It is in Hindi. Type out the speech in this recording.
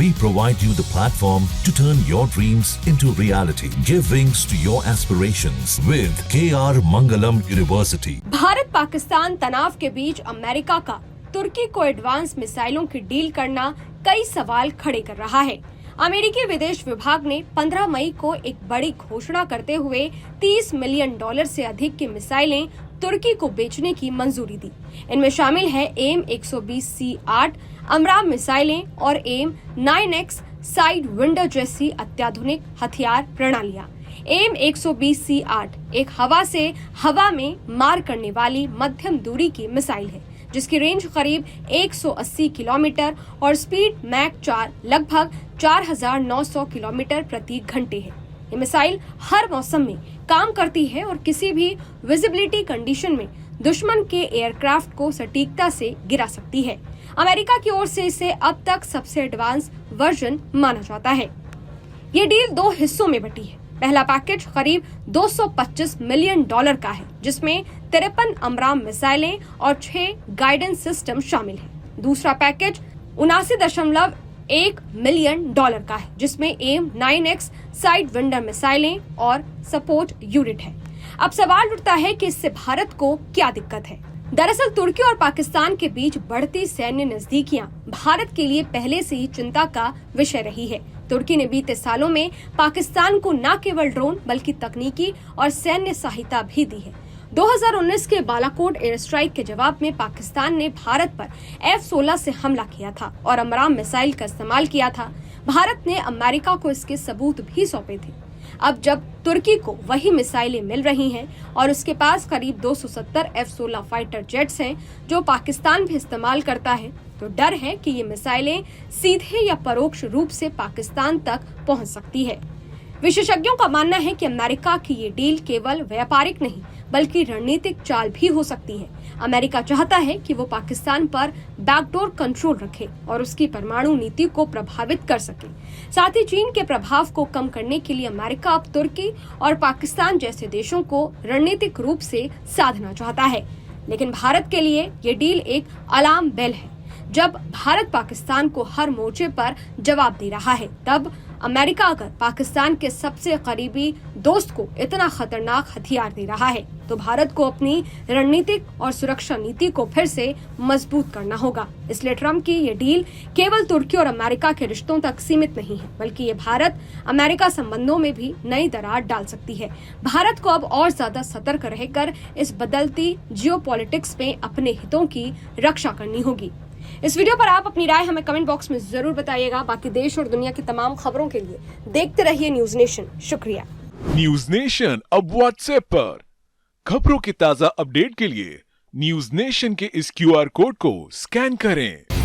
We provide you the platform to turn your dreams into reality. Give wings to your aspirations with KR Mangalam University. Bharat Pakistan तनाव के बीच अमेरिका का तुर्की को एडवांस मिसाइलों की डील करना कई सवाल खड़े कर रहा है। अमेरिकी विदेश विभाग ने 15 मई को एक बड़ी घोषणा करते हुए $30 मिलियन से अधिक की मिसाइलें तुर्की को बेचने की मंजूरी दी। इनमें शामिल है AIM-120C8 अमराम मिसाइलें और AIM-9X साइड विंडर जैसी अत्याधुनिक हथियार प्रणालियां। AIM-120C8 एक हवा से हवा में मार करने वाली मध्यम दूरी की मिसाइल है, जिसकी रेंज करीब 180 किलोमीटर और स्पीड मैक 4 लगभग 4,900 किलोमीटर प्रति घंटे है। ये मिसाइल हर मौसम में काम करती है और किसी भी विजिबिलिटी कंडीशन में दुश्मन के एयरक्राफ्ट को सटीकता से गिरा सकती है। अमेरिका की ओर से इसे अब तक सबसे एडवांस वर्जन माना जाता है। ये डील 2 हिस्सों में बटी है। पहला पैकेज करीब $225 मिलियन का है, जिसमें 53 अमराम मिसाइलें और 6 गाइडेंस सिस्टम शामिल है। दूसरा पैकेज $79.1 मिलियन का है, जिसमें AIM-9X साइड विंडर मिसाइलें और सपोर्ट यूनिट है। अब सवाल उठता है कि इससे भारत को क्या दिक्कत है। दरअसल तुर्की और पाकिस्तान के बीच बढ़ती सैन्य नजदीकियां भारत के लिए पहले से ही चिंता का विषय रही है। तुर्की ने बीते सालों में पाकिस्तान को न केवल ड्रोन बल्कि तकनीकी और सैन्य सहायता भी दी है। 2019 के बालाकोट एयर स्ट्राइक के जवाब में पाकिस्तान ने भारत पर F-16 से हमला किया था और अमराम मिसाइल का इस्तेमाल किया था। भारत ने अमेरिका को इसके सबूत भी सौंपे थे। अब जब तुर्की को वही मिसाइलें मिल रही हैं और उसके पास करीब 270 F-16 फाइटर जेट्स हैं जो पाकिस्तान भी इस्तेमाल करता है, तो डर है कि ये मिसाइलें सीधे या परोक्ष रूप से पाकिस्तान तक पहुंच सकती है। विशेषज्ञों का मानना है कि अमेरिका की ये डील केवल व्यापारिक नहीं बल्कि रणनीतिक चाल भी हो सकती है। अमेरिका चाहता है कि वो पाकिस्तान पर बैकडोर कंट्रोल रखे और उसकी परमाणु नीति को प्रभावित कर सके। साथ ही चीन के प्रभाव को कम करने के लिए अमेरिका अब तुर्की और पाकिस्तान जैसे देशों को रणनीतिक रूप से साधना चाहता है। लेकिन भारत के लिए ये डील एक अलार्म बेल है। जब भारत पाकिस्तान को हर मोर्चे पर जवाब दे रहा है, तब अमेरिका अगर पाकिस्तान के सबसे करीबी दोस्त को इतना खतरनाक हथियार दे रहा है, तो भारत को अपनी रणनीतिक और सुरक्षा नीति को फिर से मजबूत करना होगा। इसलिए ट्रम्प की ये डील केवल तुर्की और अमेरिका के रिश्तों तक सीमित नहीं है, बल्कि ये भारत अमेरिका संबंधों में भी नई दरार डाल सकती है। भारत को अब और ज्यादा सतर्क रहकर इस बदलती जियोपॉलिटिक्स में अपने हितों की रक्षा करनी होगी। इस वीडियो पर आप अपनी राय हमें कमेंट बॉक्स में जरूर बताइएगा। बाकी देश और दुनिया की तमाम खबरों के लिए देखते रहिए न्यूज नेशन। शुक्रिया। न्यूज नेशन अब व्हाट्सएप पर खबरों के ताजा अपडेट के लिए न्यूज नेशन के इस QR कोड को स्कैन करें।